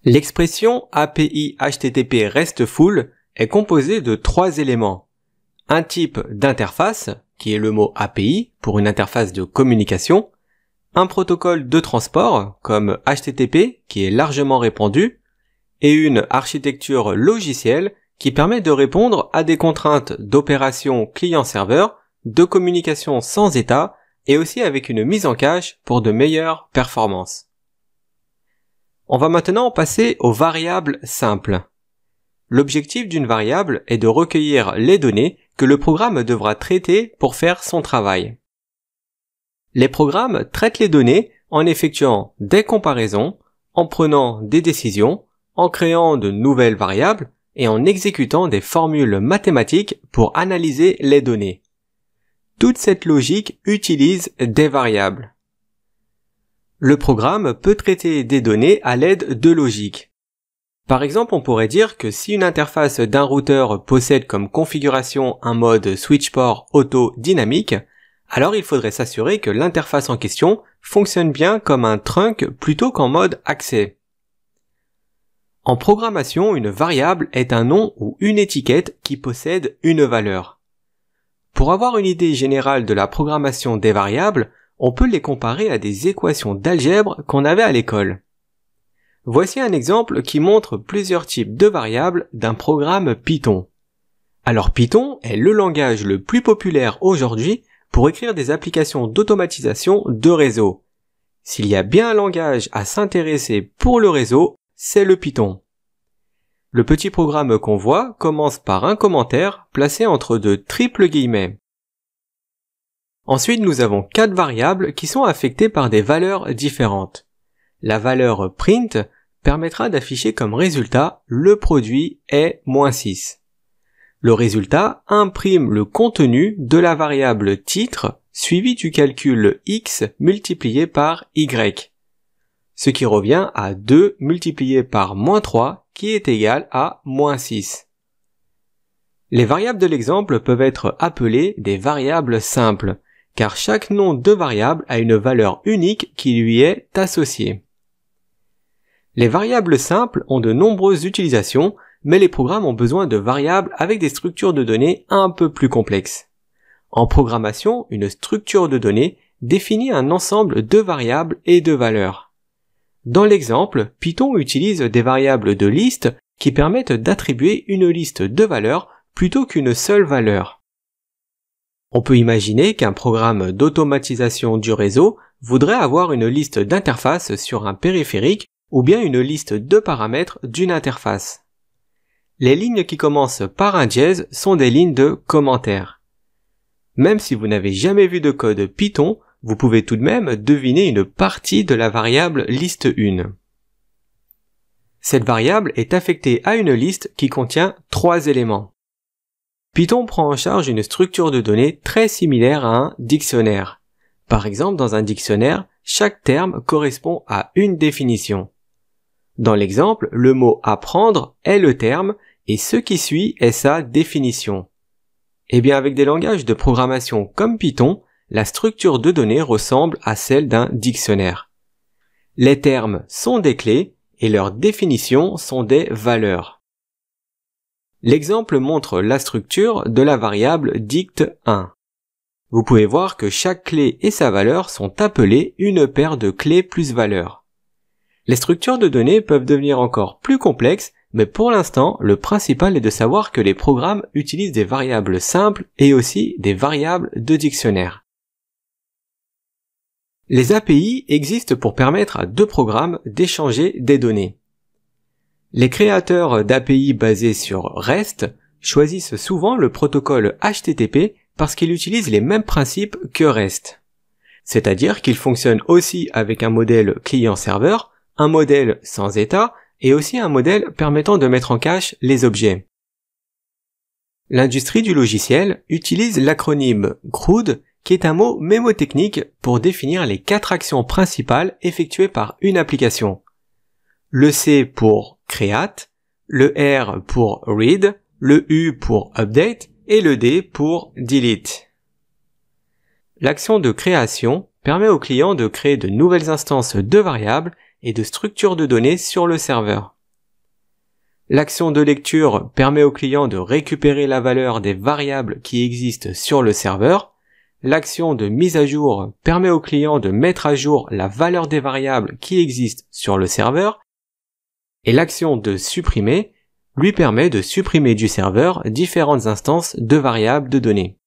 L'expression API HTTP RESTful est composée de 3 éléments. Un type d'interface, qui est le mot API pour une interface de communication, un protocole de transport, comme HTTP, qui est largement répandu, et une architecture logicielle qui permet de répondre à des contraintes d'opération client-serveur, de communication sans état, et aussi avec une mise en cache pour de meilleures performances. On va maintenant passer aux variables simples. L'objectif d'une variable est de recueillir les données que le programme devra traiter pour faire son travail. Les programmes traitent les données en effectuant des comparaisons, en prenant des décisions, en créant de nouvelles variables et en exécutant des formules mathématiques pour analyser les données. Toute cette logique utilise des variables. Le programme peut traiter des données à l'aide de logique. Par exemple, on pourrait dire que si une interface d'un routeur possède comme configuration un mode switch-port auto dynamique, alors il faudrait s'assurer que l'interface en question fonctionne bien comme un trunk plutôt qu'en mode accès. En programmation, une variable est un nom ou une étiquette qui possède une valeur. Pour avoir une idée générale de la programmation des variables, on peut les comparer à des équations d'algèbre qu'on avait à l'école. Voici un exemple qui montre plusieurs types de variables d'un programme Python. Alors Python est le langage le plus populaire aujourd'hui pour écrire des applications d'automatisation de réseau. S'il y a bien un langage à s'intéresser pour le réseau, c'est le Python. Le petit programme qu'on voit commence par un commentaire placé entre de triples guillemets. Ensuite, nous avons 4 variables qui sont affectées par des valeurs différentes. La valeur print permettra d'afficher comme résultat le produit est -6. Le résultat imprime le contenu de la variable titre suivi du calcul x multiplié par y, ce qui revient à 2 multiplié par -3 qui est égal à -6. Les variables de l'exemple peuvent être appelées des variables simples, car chaque nom de variable a une valeur unique qui lui est associée. Les variables simples ont de nombreuses utilisations, mais les programmes ont besoin de variables avec des structures de données un peu plus complexes. En programmation, une structure de données définit un ensemble de variables et de valeurs. Dans l'exemple, Python utilise des variables de liste qui permettent d'attribuer une liste de valeurs plutôt qu'une seule valeur. On peut imaginer qu'un programme d'automatisation du réseau voudrait avoir une liste d'interfaces sur un périphérique ou bien une liste de paramètres d'une interface. Les lignes qui commencent par un dièse sont des lignes de commentaires. Même si vous n'avez jamais vu de code Python, vous pouvez tout de même deviner une partie de la variable liste1. Cette variable est affectée à une liste qui contient 3 éléments. Python prend en charge une structure de données très similaire à un dictionnaire. Par exemple, dans un dictionnaire, chaque terme correspond à une définition. Dans l'exemple, le mot apprendre est le terme et ce qui suit est sa définition. Eh bien, avec des langages de programmation comme Python, la structure de données ressemble à celle d'un dictionnaire. Les termes sont des clés et leurs définitions sont des valeurs. L'exemple montre la structure de la variable dict1. Vous pouvez voir que chaque clé et sa valeur sont appelées une paire de clés plus valeur. Les structures de données peuvent devenir encore plus complexes, mais pour l'instant, le principal est de savoir que les programmes utilisent des variables simples et aussi des variables de dictionnaire. Les API existent pour permettre à 2 programmes d'échanger des données. Les créateurs d'API basés sur REST choisissent souvent le protocole HTTP parce qu'il utilise les mêmes principes que REST. C'est-à-dire qu'il fonctionne aussi avec un modèle client-serveur, un modèle sans état et aussi un modèle permettant de mettre en cache les objets. L'industrie du logiciel utilise l'acronyme CRUD qui est un mot mémotechnique pour définir les 4 actions principales effectuées par une application. Le C pour create, le R pour read, le U pour update et le D pour delete. L'action de création permet au client de créer de nouvelles instances de variables et de structures de données sur le serveur. L'action de lecture permet au client de récupérer la valeur des variables qui existent sur le serveur. L'action de mise à jour permet au client de mettre à jour la valeur des variables qui existent sur le serveur. Et l'action de supprimer lui permet de supprimer du serveur différentes instances de variables de données.